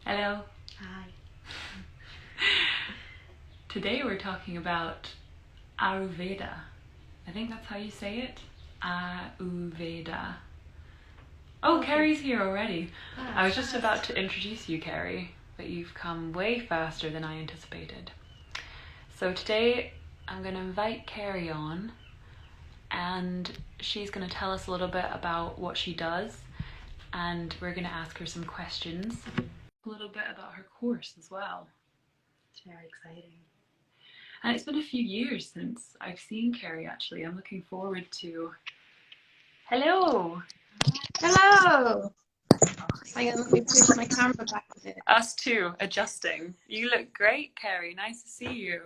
Hello. Hi. Today we're talking about Ayurveda. I think that's how you say it. Ayurveda. Oh, Okay. Kerry's here already. Ah, I was just fast. about to introduce you, Kerry, but you've come way faster than I anticipated. So today I'm going to invite Kerry on, and she's going to tell us a little bit about what she does, and we're going to ask her some questions. A little bit about her course as well. It's very exciting. And it's been a few years since I've seen Kerry, actually. I'm looking forward to... Hello! Hello. Hang on, let me push my camera back a bit. Us too, adjusting. You look great, Kerry. Nice to see you.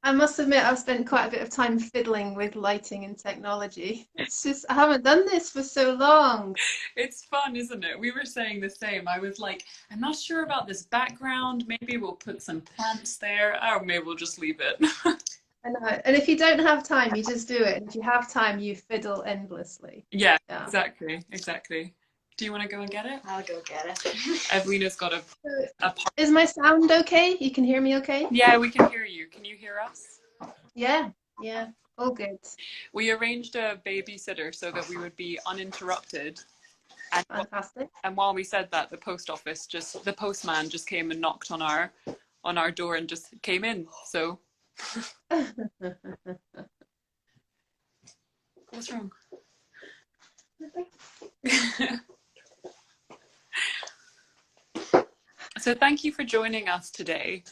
I must admit, I've spent quite a bit of time fiddling with lighting and technology. It's just, I haven't done this for so long. It's fun, isn't it? We were saying the same. I was like, I'm not sure about this background. Maybe we'll put some plants there. Or maybe we'll just leave it. I know. And if you don't have time, you just do it. And if you have time, you fiddle endlessly. Yeah, Yeah. exactly. Do you want to go and get it? I'll go get it. Evelina's got a... Is my sound okay? You can hear me okay? Yeah, we can hear you. Can you hear us? Yeah, yeah. All good. We arranged a babysitter so that we would be uninterrupted. And, Fantastic. and while we said that, the postman just came and knocked on our door and just came in. So what's wrong? So thank you for joining us today.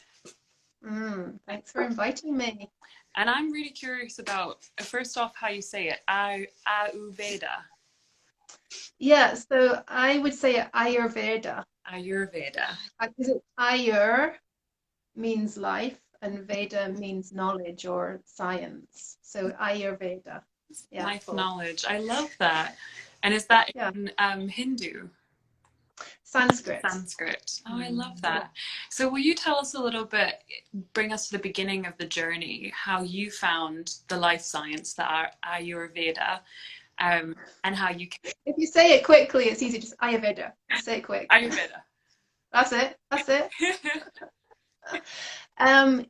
Thanks for inviting me. And I'm really curious about, first off, how you say it, Ayurveda. Yeah, so I would say Ayurveda. Ayurveda. Because Ayur means life and Veda means knowledge or science. So Ayurveda. Yeah, Life cool. knowledge. I love that. And is that Yeah, in Hindu? Sanskrit. Sanskrit. Oh, I love that. So will you tell us a little bit, bring us to the beginning of the journey, how you found the life science, the Ayurveda, and how you came... If you say it quickly, it's easy. Just Ayurveda. Say it quick. Ayurveda. That's it. That's it.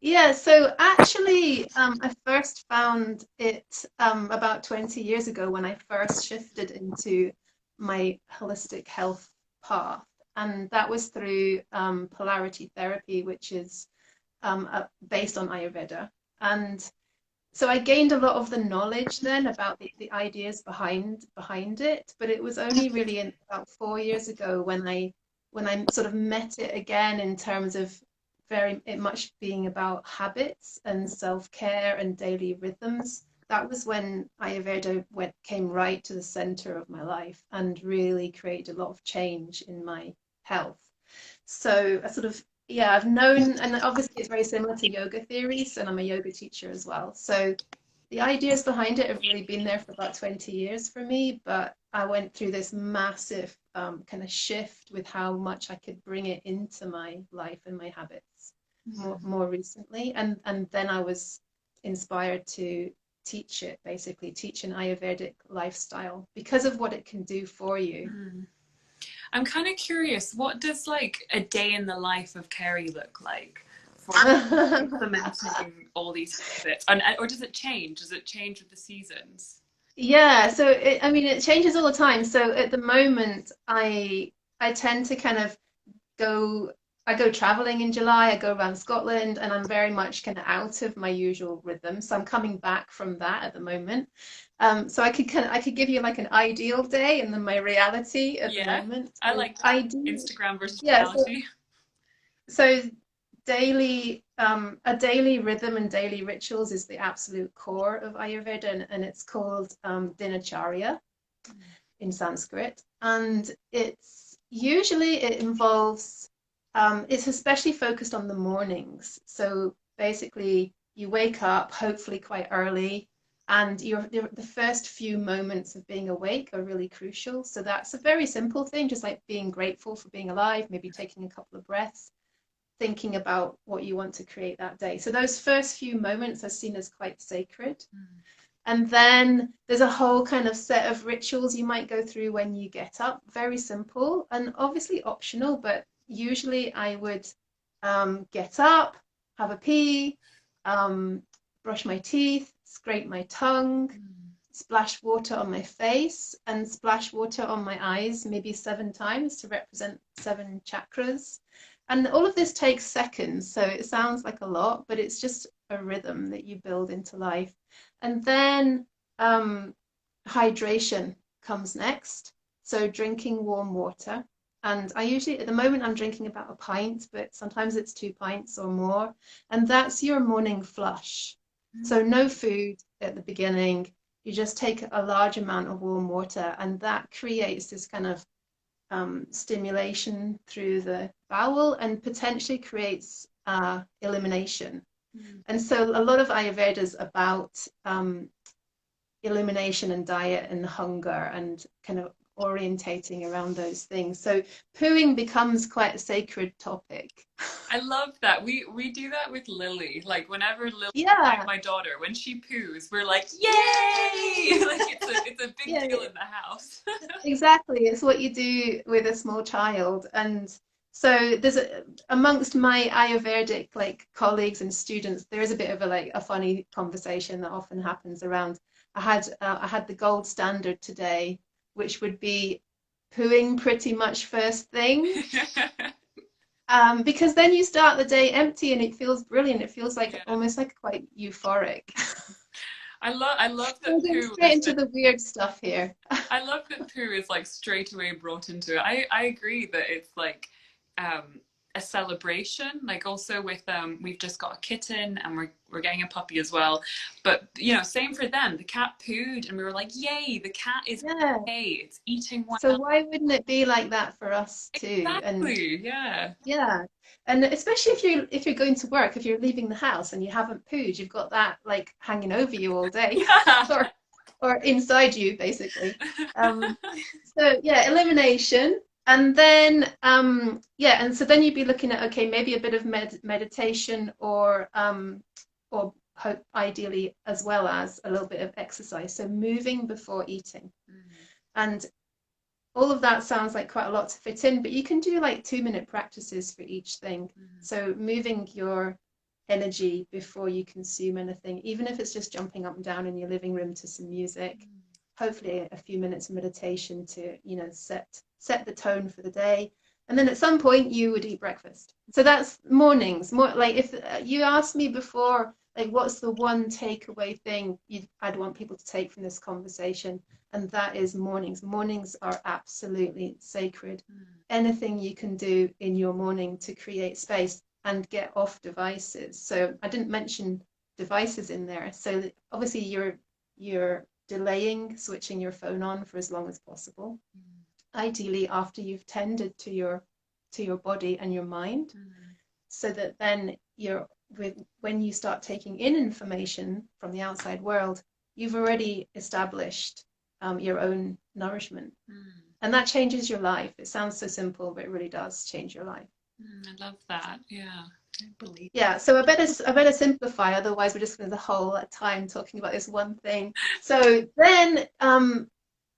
Yeah, so actually, I first found it about 20 years ago when I first shifted into my holistic health path. And that was through polarity therapy, which is based on Ayurveda. And so I gained a lot of the knowledge then about the ideas behind it, but it was only really in about 4 years ago when I sort of met it again in terms of very it much being about habits and self-care and daily rhythms. That was when Ayurveda came right to the center of my life and really created a lot of change in my health. So I sort of, yeah, I've known, and obviously it's very similar to yoga theories, and I'm a yoga teacher as well. So the ideas behind it have really been there for about 20 years for me, but I went through this massive kind of shift with how much I could bring it into my life and my habits more recently. And then I was inspired to teach it, basically teach an Ayurvedic lifestyle because of what it can do for you. I'm kind of curious, what does like a day in the life of Kerry look like for implementing all these habits? Or does it change? Does it change with the seasons? Yeah, so I mean, it changes all the time. So at the moment, I tend to kind of go I go traveling in July. I go around Scotland, and I'm very much kind of out of my usual rhythm. So I'm coming back from that at the moment. So I could give you like an ideal day and then my reality at the Yeah, moment. I So like that. ideal, Instagram versus yeah. reality. So daily a daily rhythm and daily rituals is the absolute core of Ayurveda, and it's called dinacharya in Sanskrit, and it involves it's especially focused on the mornings. So basically, you wake up hopefully quite early, and the first few moments of being awake are really crucial. So that's a very simple thing, just like being grateful for being alive, maybe taking a couple of breaths, thinking about what you want to create that day. So those first few moments are seen as quite sacred. And then there's a whole kind of set of rituals you might go through when you get up, very simple and obviously optional, but usually I would get up, have a pee, brush my teeth, scrape my tongue, splash water on my face, and splash water on my eyes, maybe 7 times to represent 7 chakras. And all of this takes seconds, so it sounds like a lot, but it's just a rhythm that you build into life. And then hydration comes next. So drinking warm water. And I usually, at the moment, I'm drinking about a pint, but sometimes it's 2 pints or more. And that's your morning flush. So no food at the beginning. You just take a large amount of warm water, and that creates this kind of stimulation through the bowel and potentially creates elimination. And so a lot of Ayurveda is about elimination and diet and hunger and kind of orientating around those things. So pooing becomes quite a sacred topic. I love that. We do that with Lily. Like whenever Lily, Yeah, my daughter, when she poos, we're like, yay! Like it's a big yeah, deal in the house. exactly. It's what you do with a small child. And so there's amongst my Ayurvedic like colleagues and students, there is a bit of a funny conversation that often happens around. I had the gold standard today, which would be pooing pretty much first thing. Because then you start the day empty and it feels brilliant. It feels like Yeah. almost like quite euphoric. I love that We're going poo straight into the weird stuff here. I love that poo is like straight away brought into it. I agree that it's like a celebration. Like also with we've just got a kitten and we're getting a puppy as well. But you know, same for them. The cat pooed and we were like, yay, the cat is Yeah. okay. It's eating one So else. why wouldn't it be like that for us too? And Exactly. Yeah. yeah, and especially if you're going to work, if you're leaving the house and you haven't pooed, you've got that like hanging over you all day, Yeah. or inside you basically. So yeah, elimination, and then yeah, and so then you'd be looking at okay, maybe a bit of meditation or ideally as well as a little bit of exercise. So moving before eating, and all of that sounds like quite a lot to fit in, but you can do like 2-minute practices for each thing. So moving your energy before you consume anything, even if it's just jumping up and down in your living room to some music, hopefully a few minutes of meditation to, you know, set the tone for the day. And then at some point you would eat breakfast. So that's mornings. More like if you asked me before, like what's the one takeaway thing I'd want people to take from this conversation, and that is mornings. Mornings are absolutely sacred. Anything you can do in your morning to create space and get off devices. So I didn't mention devices in there. So obviously you're delaying switching your phone on for as long as possible. Ideally after you've tended to your body and your mind, so that then when you start taking in information from the outside world, you've already established your own nourishment. And that changes your life. It sounds so simple, but it really does change your life. I love that. Yeah. I believe. Yeah, so I better simplify, otherwise we're just going to the whole time talking about this one thing. So then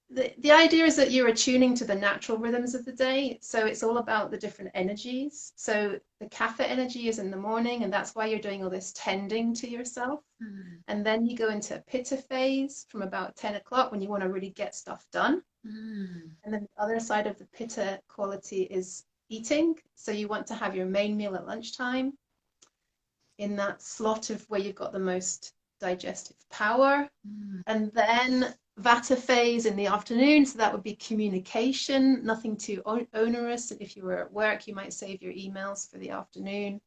the idea is that you're attuning to the natural rhythms of the day. So it's all about the different energies. So the kapha energy is in the morning, and that's why you're doing all this tending to yourself. And then you go into a pitta phase from about 10 o'clock when you want to really get stuff done. And then the other side of the pitta quality is eating. So you want to have your main meal at lunchtime in that slot of where you've got the most digestive power. And then Vata phase in the afternoon, so that would be communication, nothing too onerous. If you were at work, you might save your emails for the afternoon.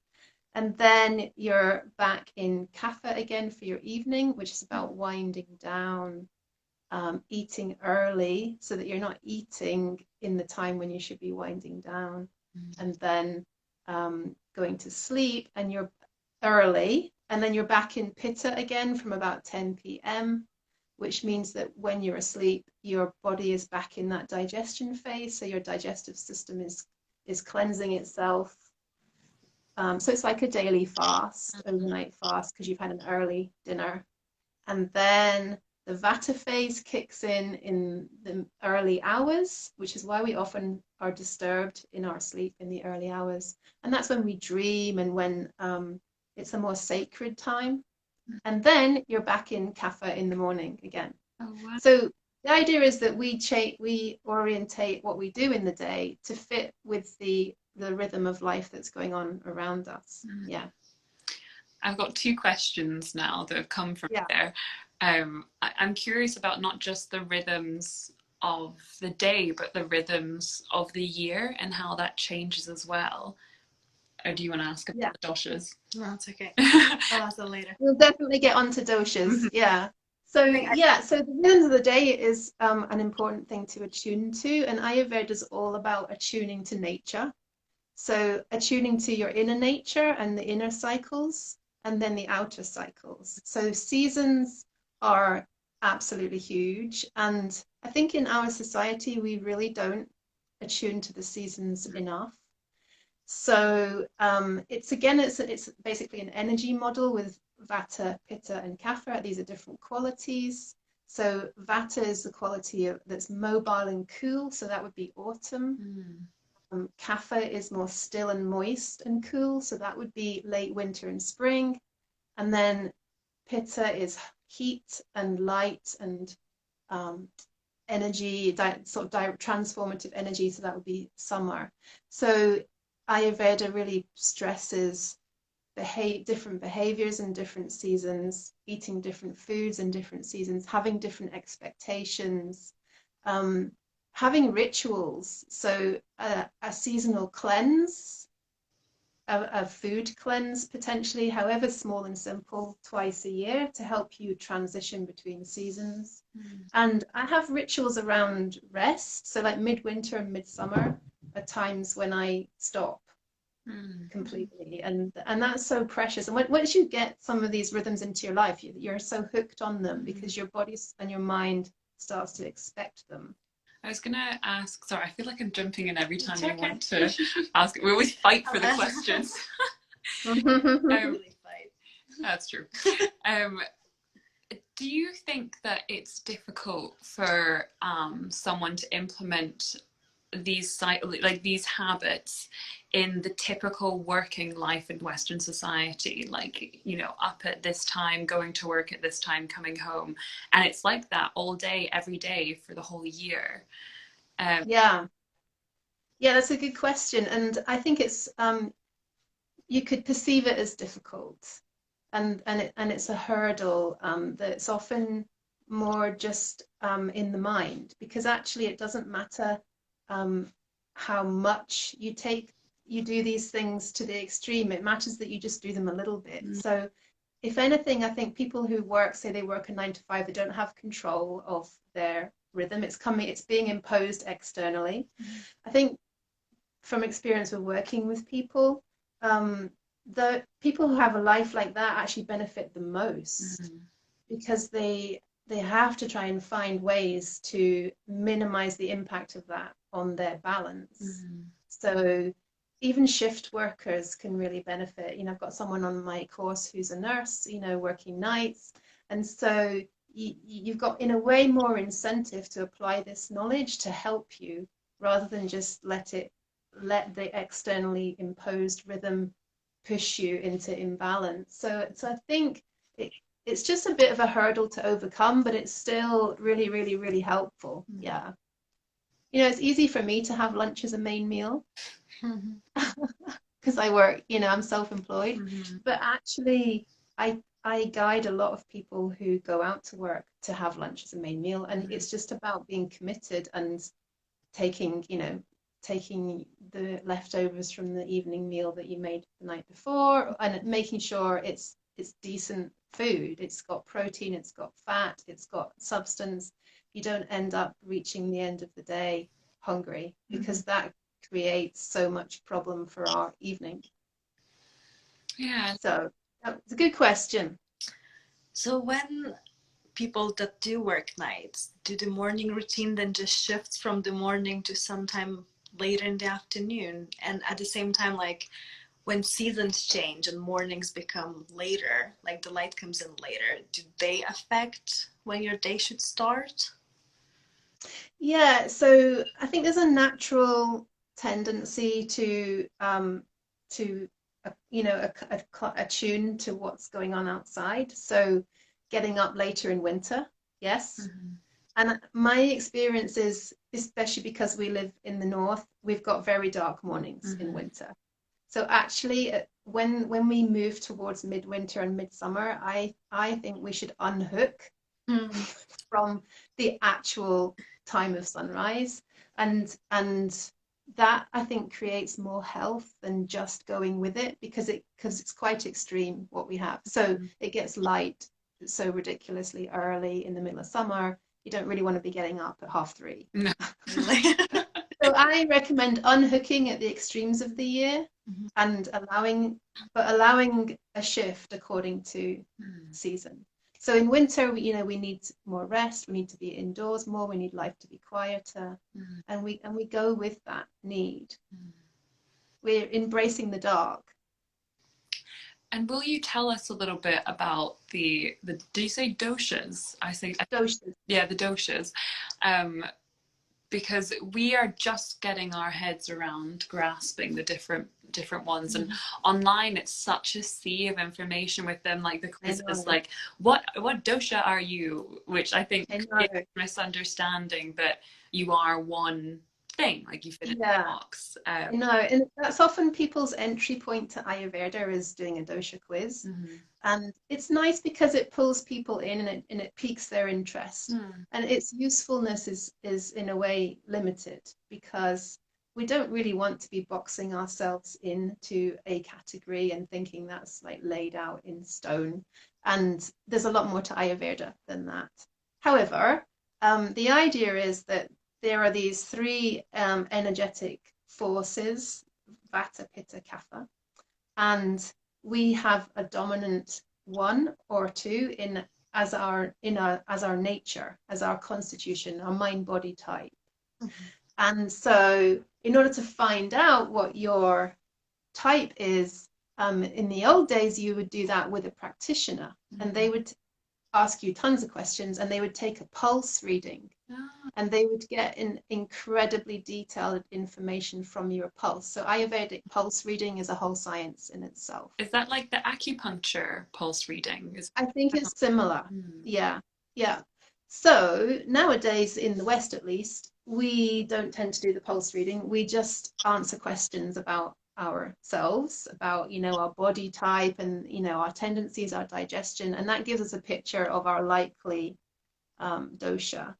And then you're back in Kapha again for your evening, which is about winding down, eating early so that you're not eating in the time when you should be winding down. And then going to sleep, and you're early, and then you're back in Pitta again from about 10 p.m., which means that when you're asleep, your body is back in that digestion phase. So your digestive system is cleansing itself. So it's like a daily fast, overnight fast, because you've had an early dinner. And then The Vata phase kicks in the early hours, which is why we often are disturbed in our sleep in the early hours. And that's when we dream and when it's a more sacred time. And then you're back in Kapha in the morning again. Oh, wow. So the idea is that we orientate what we do in the day to fit with the rhythm of life that's going on around us. Yeah. I've got two questions now that have come from there. I'm curious about not just the rhythms of the day, but the rhythms of the year and how that changes as well. Or do you want to ask about the doshas? No, it's okay. I'll ask that later. We'll definitely get onto doshas. Yeah. So the rhythms of the day is an important thing to attune to, and Ayurveda is all about attuning to nature. So attuning to your inner nature and the inner cycles, and then the outer cycles. So seasons are absolutely huge, and I think in our society we really don't attune to the seasons enough. So it's basically an energy model with Vata, Pitta, and Kapha. These are different qualities. So Vata is the quality that's mobile and cool, so that would be autumn. Kapha is more still and moist and cool, so that would be late winter and spring. And then Pitta is heat and light and energy, transformative energy, so that would be summer. So Ayurveda really stresses different behaviors in different seasons, eating different foods in different seasons, having different expectations, having rituals. So a seasonal cleanse, a food cleanse potentially, however small and simple, twice a year to help you transition between seasons. And I have rituals around rest. So like midwinter and midsummer are times when I stop completely, and that's so precious. And once you get some of these rhythms into your life, you're so hooked on them because your body and your mind starts to expect them. I was gonna ask, sorry, I feel like I'm jumping in every time you want to ask. We always fight for the questions. Really fight. That's true. Do you think that it's difficult for someone to implement these habits in the typical working life in Western society, like, you know, up at this time, going to work at this time, coming home, and it's like that all day, every day for the whole year? Yeah, that's a good question, and I think it's you could perceive it as difficult, and it's a hurdle that's often more just in the mind, because actually it doesn't matter how much you do these things to the extreme. It matters that you just do them a little bit. So if anything, I think people who say they work a 9 to 5, they don't have control of their rhythm. It's being imposed externally. I think from experience with working with people, the people who have a life like that actually benefit the most, because they have to try and find ways to minimize the impact of that on their balance. So even shift workers can really benefit. You know, I've got someone on my course who's a nurse, you know, working nights. And so you've got, in a way, more incentive to apply this knowledge to help you, rather than just let the externally imposed rhythm push you into imbalance. So I think it's just a bit of a hurdle to overcome, but it's still really, really, really helpful. Yeah. You know, it's easy for me to have lunch as a main meal because I work, you know, I'm self-employed, but actually I guide a lot of people who go out to work to have lunch as a main meal, and it's just about being committed and taking the leftovers from the evening meal that you made the night before, and making sure it's decent food. It's got protein, it's got fat, it's got substance. You don't end up reaching the end of the day hungry, because that creates so much problem for our evening. Yeah. So it's a good question. So when people that do work nights, do the morning routine then just shifts from the morning to sometime later in the afternoon? And at the same time, like when seasons change and mornings become later, like the light comes in later, do they affect when your day should start? Yeah, so I think there's a natural tendency to attune to what's going on outside. So getting up later in winter, yes. And my experience is, especially because we live in the north, we've got very dark mornings in winter. So actually, when we move towards midwinter and midsummer, I think we should unhook from the actual time of sunrise, and that I think creates more health than just going with it, because it's quite extreme what we have. So it gets light so ridiculously early in the middle of summer. You don't really want to be getting up at 3:30. No. So I recommend unhooking at the extremes of the year and allowing a shift according to season. So in winter, we need more rest. We need to be indoors more. We need life to be quieter, and we go with that need. We're embracing the dark. And will you tell us a little bit about the do you say doshas? I say Doshas. Yeah, the doshas. Because we are just getting our heads around grasping the different ones, and online it's such a sea of information with them, like the quiz is like, what dosha are you, which I think is a misunderstanding that you are one thing, like you fit in the box. No, and that's often people's entry point to Ayurveda, is doing a dosha quiz. And it's nice because it pulls people in, and it piques their interest. And its usefulness is in a way limited, because we don't really want to be boxing ourselves into a category and thinking that's like laid out in stone. And there's a lot more to Ayurveda than that. However, the idea is that there are these three energetic forces, Vata, Pitta, Kapha, and we have a dominant one or two as our nature, as our constitution, our mind-body type. And so, in order to find out what your type is, in the old days, you would do that with a practitioner, and they would ask you tons of questions, and they would take a pulse reading. And they would get incredibly detailed information from your pulse. So Ayurvedic pulse reading is a whole science in itself. Is that like the acupuncture pulse reading? I think it's similar. Yeah. So nowadays, in the West at least, we don't tend to do the pulse reading. We just answer questions about ourselves, about our body type, and our tendencies, our digestion, and that gives us a picture of our likely dosha.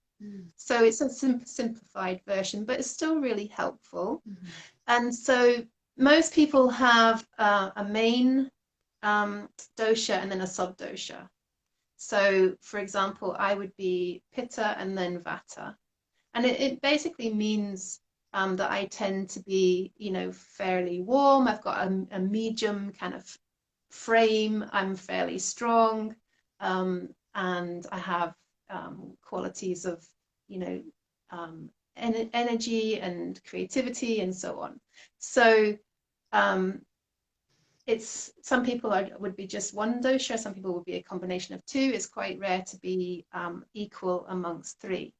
So it's a simplified version, but it's still really helpful. And so most people have a main dosha and then a sub-dosha. So, for example, I would be Pitta and then Vata. And it basically means that I tend to be, fairly warm. I've got a medium kind of frame. I'm fairly strong. And I have qualities of energy and creativity and so on. So it's some people would be just one dosha, some people would be a combination of two. It's quite rare to be equal amongst three,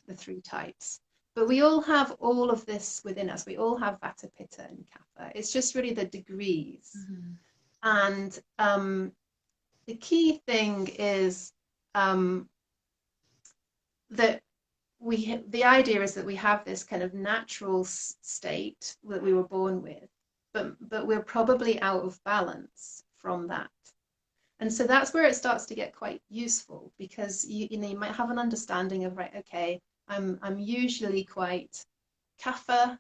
the three types. But we all have all of this within us. We all have Vata, Pitta and Kapha. It's just really the degrees. And the key thing is that the idea is that we have this kind of natural state that we were born with, but we're probably out of balance from that. And so that's where it starts to get quite useful, because you might have an understanding of, right, okay, I'm usually quite Kapha,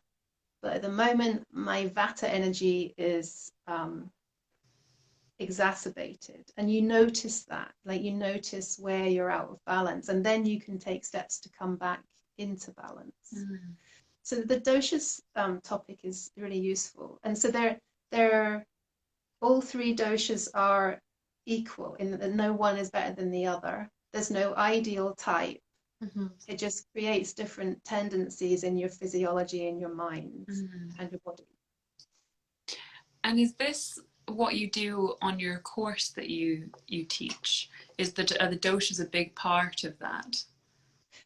but at the moment my Vata energy is exacerbated, and you notice that, like you notice where you're out of balance, and then you can take steps to come back into balance. So the doshas topic is really useful, and so they're all three doshas are equal in that no one is better than the other. There's no ideal type. It just creates different tendencies in your physiology, in your mind and your body. And is this what you do on your course that you teach? are the doshas a big part of that?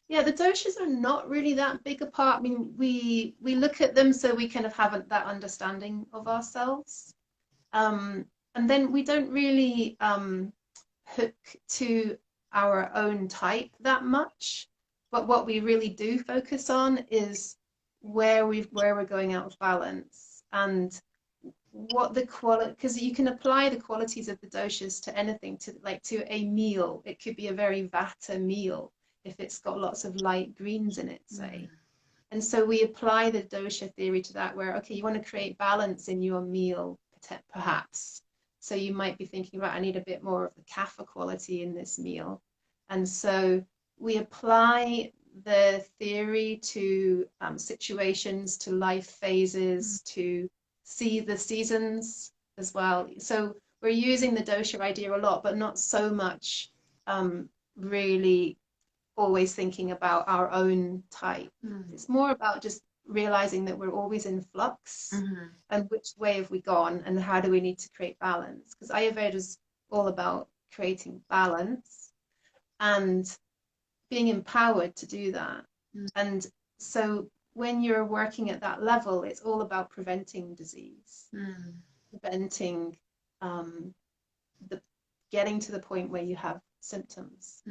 Yeah, the doshas are not really that big a part. I mean, we look at them so we kind of have that understanding of ourselves. And then we don't really hook to our own type that much. But what we really do focus on is where we're going out of balance and what the quality, because you can apply the qualities of the doshas to anything, to a meal. It could be a very vata meal if it's got lots of light greens in it, say. And so we apply the dosha theory to that, where, okay, you want to create balance in your meal, perhaps. So you might be thinking about, I need a bit more of the kapha quality in this meal. And so we apply the theory to situations, to life phases, to see the seasons as well. So we're using the dosha idea a lot, but not so much really always thinking about our own type. It's more about just realizing that we're always in flux, and which way have we gone and how do we need to create balance, because Ayurveda is all about creating balance and being empowered to do that. And so when you're working at that level, it's all about preventing disease, preventing the getting to the point where you have symptoms.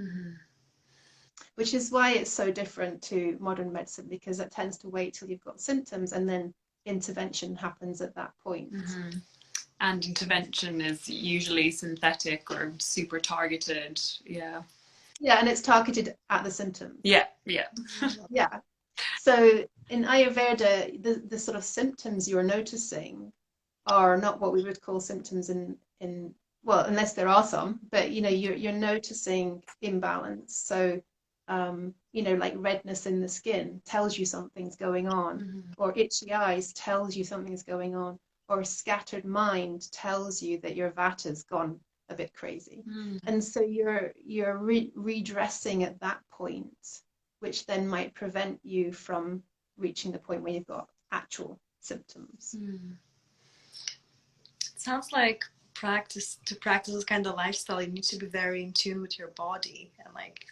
Which is why it's so different to modern medicine, because it tends to wait till you've got symptoms and then intervention happens at that point. And intervention is usually synthetic or super targeted. Yeah, and it's targeted at the symptoms. Yeah. So in Ayurveda, the sort of symptoms you're noticing are not what we would call symptoms in well, unless there are some, but you're noticing imbalance. So like redness in the skin tells you something's going on, or itchy eyes tells you something's going on, or a scattered mind tells you that your vata's gone a bit crazy. And so you're redressing at that point, which then might prevent you from reaching the point where you've got actual symptoms. It sounds like to practice this kind of lifestyle, you need to be very in tune with your body and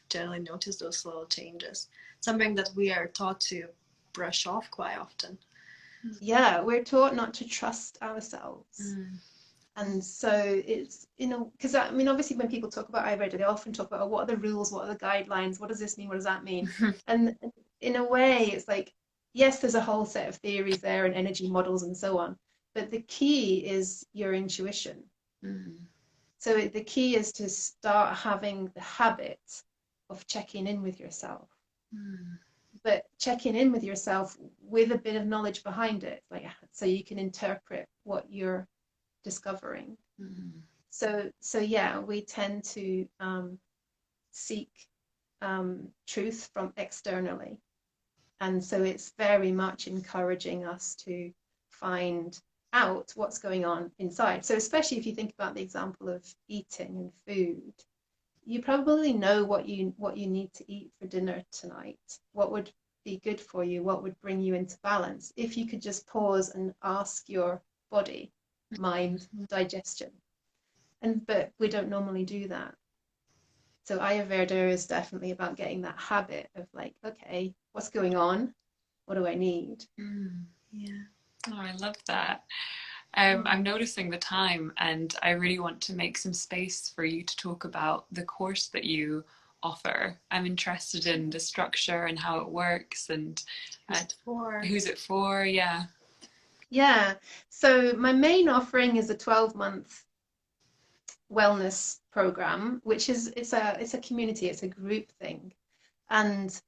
generally notice those little changes. Something that we are taught to brush off quite often. Yeah, we're taught not to trust ourselves. And so it's, because obviously when people talk about Ayurveda, they often talk about, what are the rules, what are the guidelines, what does this mean, what does that mean? And in a way, it's like, yes, there's a whole set of theories there and energy models and so on, but the key is your intuition. So the key is to start having the habit of checking in with yourself. But checking in with yourself with a bit of knowledge behind it, so you can interpret what you're discovering. So yeah, we tend to seek truth from externally, and so it's very much encouraging us to find out what's going on inside. So especially if you think about the example of eating and food, you probably know what you need to eat for dinner tonight, what would be good for you, what would bring you into balance, if you could just pause and ask your body, mind, digestion. But we don't normally do that. So Ayurveda is definitely about getting that habit of okay, what's going on, what do I need? Yeah. Oh, I love that. I'm noticing the time, and I really want to make some space for you to talk about the course that you offer. I'm interested in the structure and how it works, and who's it for. Yeah. So my main offering is a 12-month wellness program, which is it's a community, it's a group thing, and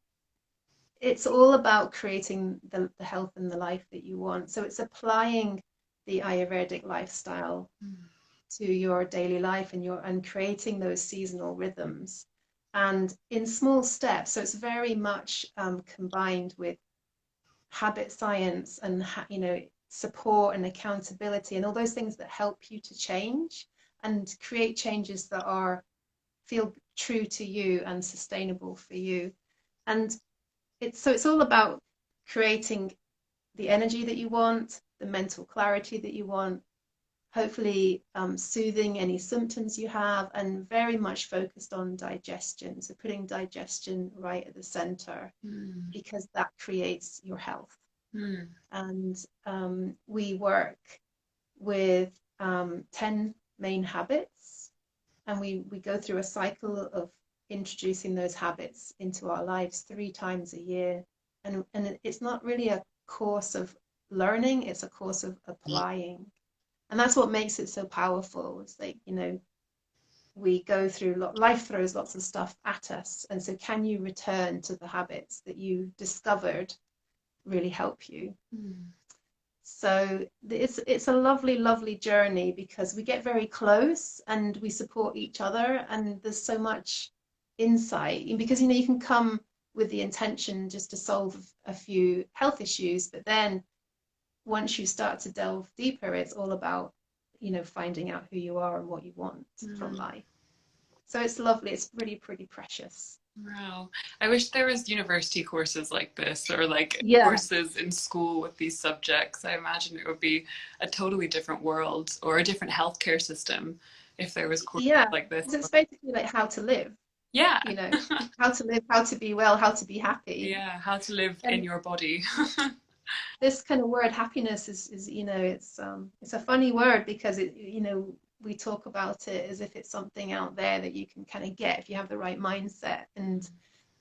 it's all about creating the health and the life that you want. So it's applying the Ayurvedic lifestyle to your daily life and creating those seasonal rhythms, and in small steps. So it's very much combined with habit science and support and accountability and all those things that help you to change and create changes that feel true to you and sustainable for you. And it's all about creating the energy that you want, the mental clarity that you want, hopefully soothing any symptoms you have, and very much focused on digestion. So putting digestion right at the center, because that creates your health. And we work with 10 main habits, and we go through a cycle of introducing those habits into our lives 3 times a year. And it's not really a course of learning, it's a course of applying. And that's what makes it so powerful. It's like, you know, we go through, life throws lots of stuff at us. And so can you return to the habits that you discovered really help you? So it's a lovely, lovely journey, because we get very close and we support each other, and there's so much insight, because, you know, you can come with the intention just to solve a few health issues, but then once you start to delve deeper, it's all about, you know, finding out who you are and what you want from life. So it's lovely. It's really pretty precious. Wow. I wish there was university courses like this, or like courses in school with these subjects. I imagine it would be a totally different world, or a different healthcare system, if there was courses like this. It's basically like how to live. Yeah. You know, how to live, how to be well, how to be happy. Yeah, how to live in your body. This kind of word happiness is, you know, it's a funny word, because it, you know, we talk about it as if it's something out there that you can kind of get if you have the right mindset. And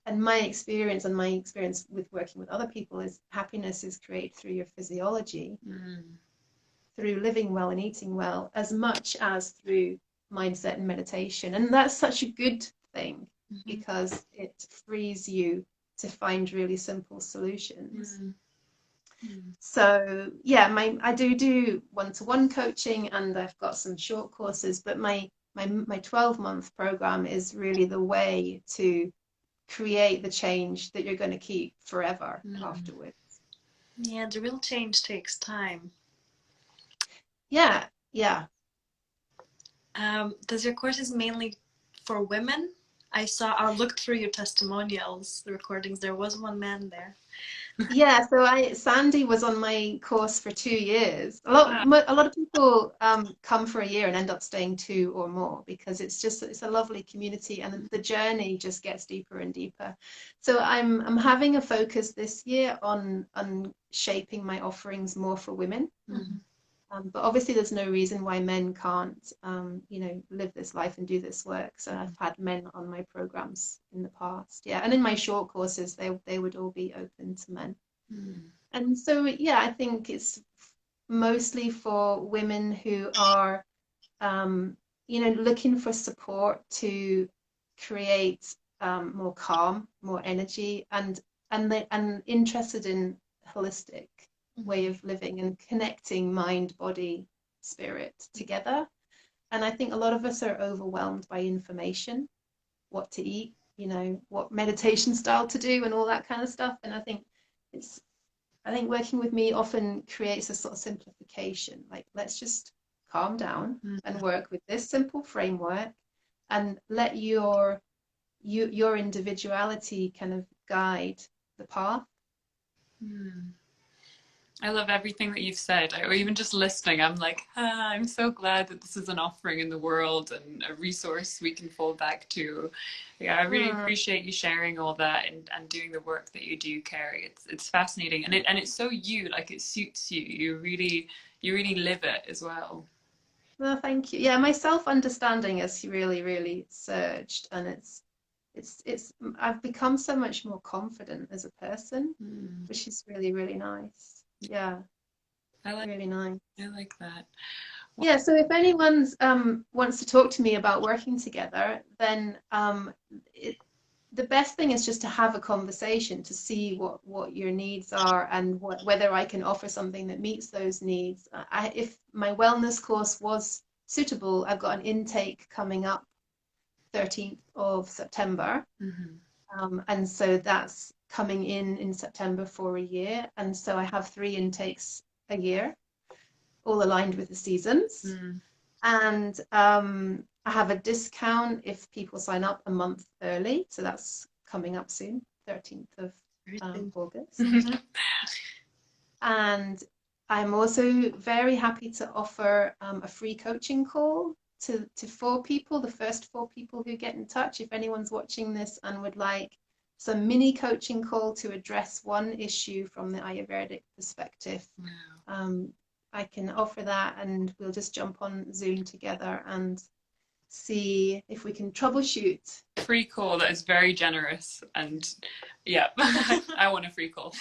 my experience with working with other people is happiness is created through your physiology, through living well and eating well, as much as through mindset and meditation. And that's such a good thing, because it frees you to find really simple solutions. So yeah, I do one-to-one coaching, and I've got some short courses, but my 12-month program is really the way to create the change that you're going to keep forever afterwards. Yeah, the real change takes time. Yeah. Does your course is mainly for women? I looked through your testimonials, the recordings. There was one man there. Yeah, so Sandy was on my course for 2 years. A lot of people come for a year and end up staying 2 or more, because it's a lovely community, and the journey just gets deeper and deeper. So I'm having a focus this year on shaping my offerings more for women. But obviously there's no reason why men can't, you know, live this life and do this work. So I've had men on my programs in the past. Yeah. And in my short courses, they would all be open to men. And so, yeah, I think it's mostly for women who are, you know, looking for support to create more calm, more energy, and interested in holistic way of living and connecting mind, body, spirit together. And I think a lot of us are overwhelmed by information, what to eat, you know, what meditation style to do and all that kind of stuff. And I think working with me often creates a sort of simplification, like, let's just calm down and work with this simple framework, and let your individuality kind of guide the path. I love everything that you've said. Or even just listening, I'm like, I'm so glad that this is an offering in the world and a resource we can fall back to. Yeah, I really appreciate you sharing all that and doing the work that you do, Kerry. It's fascinating, and it's so you, like, it suits you. You really live it as well. Well, thank you. Yeah, my self-understanding has really, really surged, and it's I've become so much more confident as a person, which is really, really nice. Yeah, really nice. I like that. Well, yeah, so if anyone wants to talk to me about working together, then the best thing is just to have a conversation to see what your needs are, and whether I can offer something that meets those needs. If my wellness course was suitable, I've got an intake coming up 13th of September. And so that's coming in September for a year. And so I have 3 intakes a year, all aligned with the seasons. And I have a discount if people sign up a month early. So that's coming up soon, 13th of August. And I'm also very happy to offer a free coaching call to 4 people, the first 4 people who get in touch. If anyone's watching this and would like some mini coaching call to address one issue from the Ayurvedic perspective, I can offer that, and we'll just jump on Zoom together and see if we can troubleshoot. Free call, that is very generous, and yeah, I want a free call.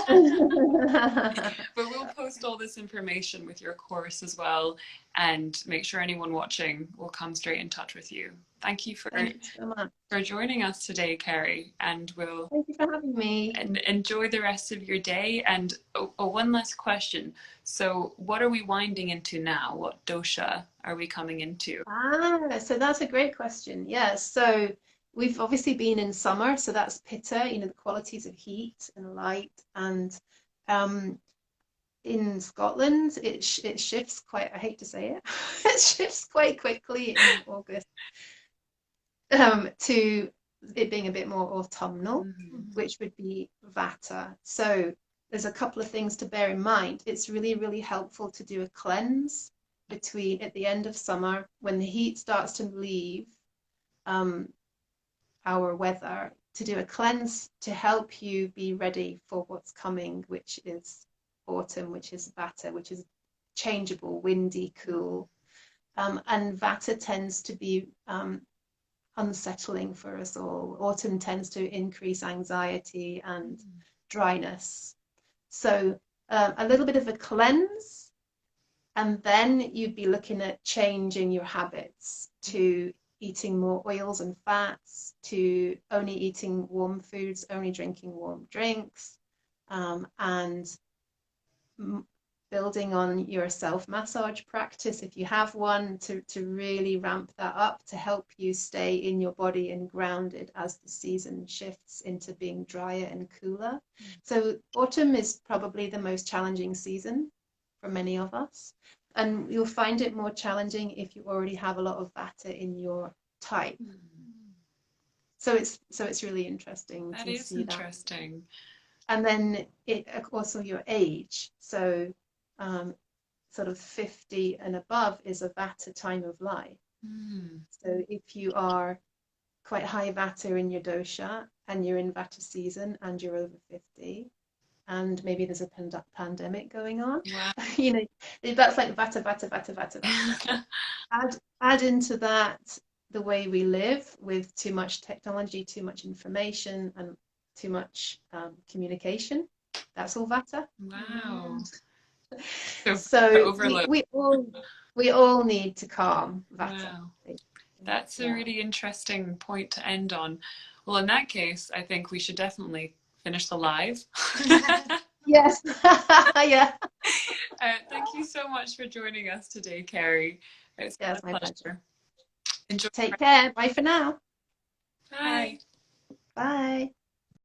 But we'll post all this information with your course as well, and make sure anyone watching will come straight in touch with you. Thank you Thank you so much for joining us today, Kerry, and we'll thank you for having me. And enjoy the rest of your day. And one last question. So what are we winding into now? What dosha are we coming into? So that's a great question. Yeah, so we've obviously been in summer, so that's pitta, the qualities of heat and light. And in Scotland, it shifts quite, I hate to say it, it shifts quite quickly in August to it being a bit more autumnal, which would be vata. So there's a couple of things to bear in mind. It's really, really helpful to do a cleanse at the end of summer, when the heat starts to leave our weather, to do a cleanse to help you be ready for what's coming, which is autumn, which is vata, which is changeable, windy, cool. And vata tends to be unsettling for us all. Autumn tends to increase anxiety and dryness. So a little bit of a cleanse, and then you'd be looking at changing your habits to eating more oils and fats, to only eating warm foods, only drinking warm drinks, and building on your self-massage practice, if you have one, to really ramp that up to help you stay in your body and grounded as the season shifts into being drier and cooler. So autumn is probably the most challenging season for many of us, and you'll find it more challenging if you already have a lot of vata in your type. So it's really interesting to see that. That is interesting. And then also your age. So sort of 50 and above is a vata time of life. So if you are quite high vata in your dosha and you're in vata season and you're over 50, and maybe there's a pandemic going on, that's like vata. Add into that the way we live, with too much technology, too much information, and too much communication. That's all vata. Wow. So we all need to calm vata. Wow. That's a really interesting point to end on. Well, in that case, I think we should definitely finish the live. Yes. Yeah. Thank you so much for joining us today, Kerry. It's been a pleasure. Enjoy. Take care. Bye for now. Bye. Bye.